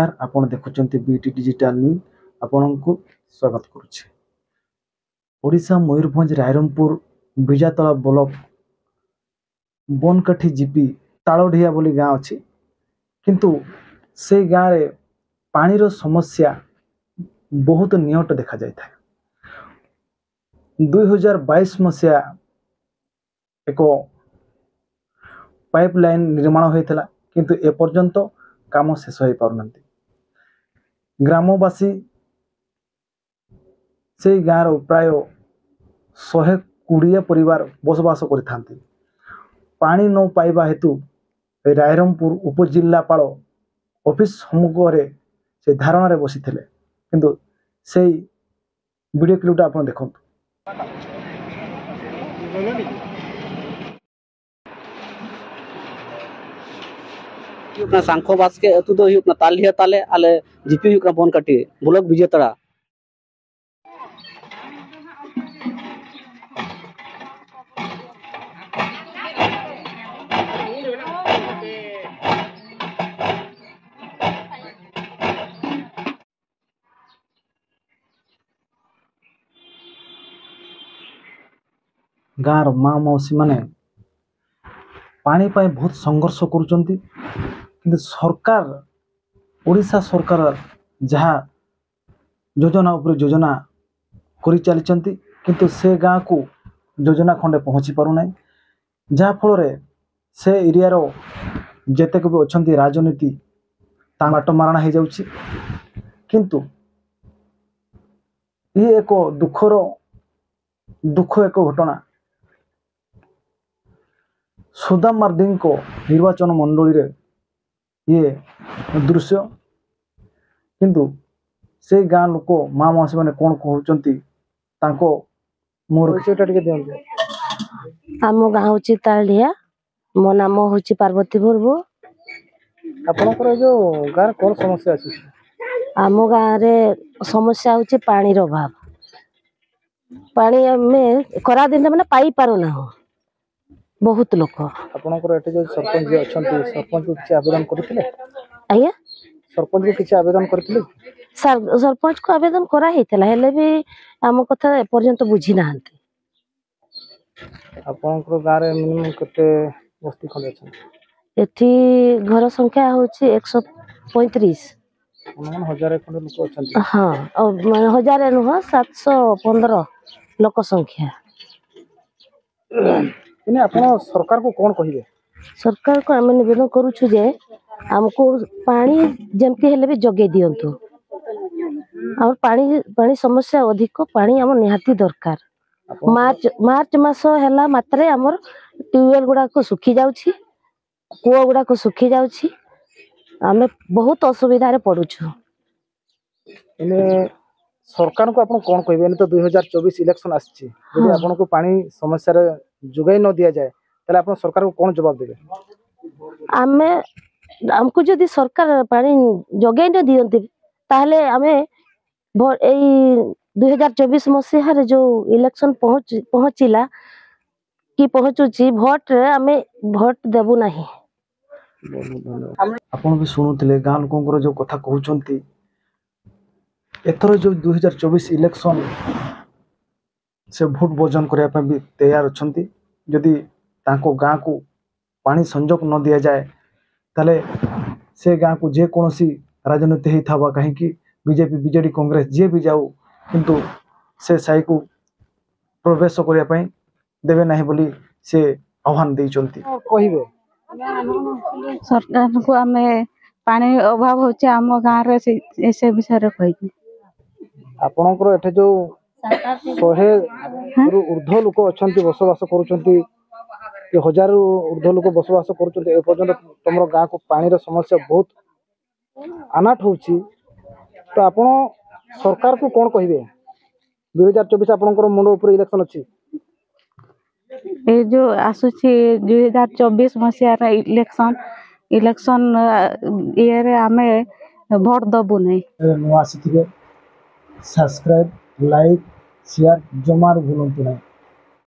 नमस्कार आपण देखुचंती BT digital news आपनकु स्वागत करुचे। ओडिशा मयूरभंज रायरंगपुर बिजातला ब्लॉक बनकाठी जीपी तालोढिया बोली गाँव अच्छी किंतु से गाँव रे पानी रो समस्या बहुत नियट देखा जाय था। 2022 मसिया एक पाइपलाइन निर्माण होता किंतु एपर्यंत काम शेष हो पारना। ग्रामवासी से गाँव प्राय 120 परिवार बसवास करथांती। पानी न पाइबा हेतु रायरंगपुर उपजिल्लापाल ऑफिस सम्मुख से धारणा रे बसी थिले किंतु से वीडियो क्लिपटा आपण देखंतु। हुकना सांखो बास्के अतु दो हुकना तालिया ताले आले जीपी हुकना बनकाठी ब्लॉक विजेतड़ा। गाँव माँ मौसी माने पानी पाई बहुत संघर्ष करुचंती किंतु सरकार ओडिशा सरकार जहाँ योजना उपर योजना करि चलिचंती किंतु से गाँ को योजना खंडे पहुँची पारुना। जहाँ फल से एरिया रो जेतेक भी अच्छी राजनीति बाट मारणा हो जाउची किंतु ये एक दुख एक घटना। सुदाम मार्डी को निर्वाचन मंडली रे ये दृश्य किंतु से गाँ लोक माँ मौसी मैंने कौन कहते मोर आम गाँ हूँ तालिया मो नाम हूँ पार्वती मुर्मू। आपनकर जो गाँव कौन समस्या अछि? आम गाँव रे समस्या हूँ पानी अभाव। पानी में खरा दिन मैंने पाई पारुना बहुत लोक। आपनकर एटे जो सरपंच जे अछंती सरपंच को किछ आवेदन करथिले? आज्ञा सरपंच को किछ आवेदन करथिले? सरपंच को आवेदन करा हेतला हेले भी आम कथा पर्यंत बुझी नाहंती। आपनकर गाँव रे मिनिमम कते बस्ती खंड अछि? एठी घर संख्या होची 135 हजार खंड लोक अछंती। हाँ और 1000 नुह 715 लोक संख्या। इने आपण सरकार को कौन कहिबे? सरकार को आम निवेदन करूछु जे हमको पानी जमती हेले भी जगे दियंतु। और पानी समस्या अधिक पानी आम निहाती दरकार। मार्च मास हैला मात्रे हमर ट्यूबवेल गुडा को सुखी जाउछि, कुआ गुडा को सुखी जाउछि। आमे बहुत असुविधा रे पडुछु। इने सरकार को आपण कौन कहिबे? तो 2024 इलेक्शन आछि यदि आपण को पानी समस्या रे जुगाई न दिया जाए तले आपण सरकार को कौन जवाब देबे? आमे हमको जदि सरकार पानी जगाई न दियंती ताहले आमे 2024 मसीह रे जो इलेक्शन पहुँचिला कि पहुँचुची भोट रे आमे भोट देबु नाही। आपण भी सुनुतिले गाँ लोकंकर जो कथा कहउचंती एथर जो 2024 इलेक्शन से भोट बर्जन करने पे भी तैयार अछंती। यदि तांको गाँ को पानी संजोग न दिया जाए ताले से गाँ को जे कोनोसी राजनीति ही था कहीं बीजेपी बीजेडी कांग्रेस जे भी जाऊ किंतु से साई को प्रवेश करने पे देवे नहीं बोली से आह्वान देइचंती। कहिबे सरकार को आमे पानी अभाव होचे आम गाँ रे से विषय रे कहि। आपनकर एठे जो 100 रु ऊर्ध्व लोक अछंती बसवास करूचंती कि 1000 रु ऊर्ध्व लोक बसवास करूचंती ए पर्यंत तमरो गाँ को पानी रो समस्या बहुत अनाट होची। तो आपण सरकार को कोन कहिबे? 2024 आपनकर मुंड ऊपर इलेक्शन अछि। ए जो आसुची 2024 मसिया रे इलेक्शन ये रे आमे भोट दबु नै। नुआसी थिबे सब्सक्राइब लाइक शेयर जमार भूलंतु नै।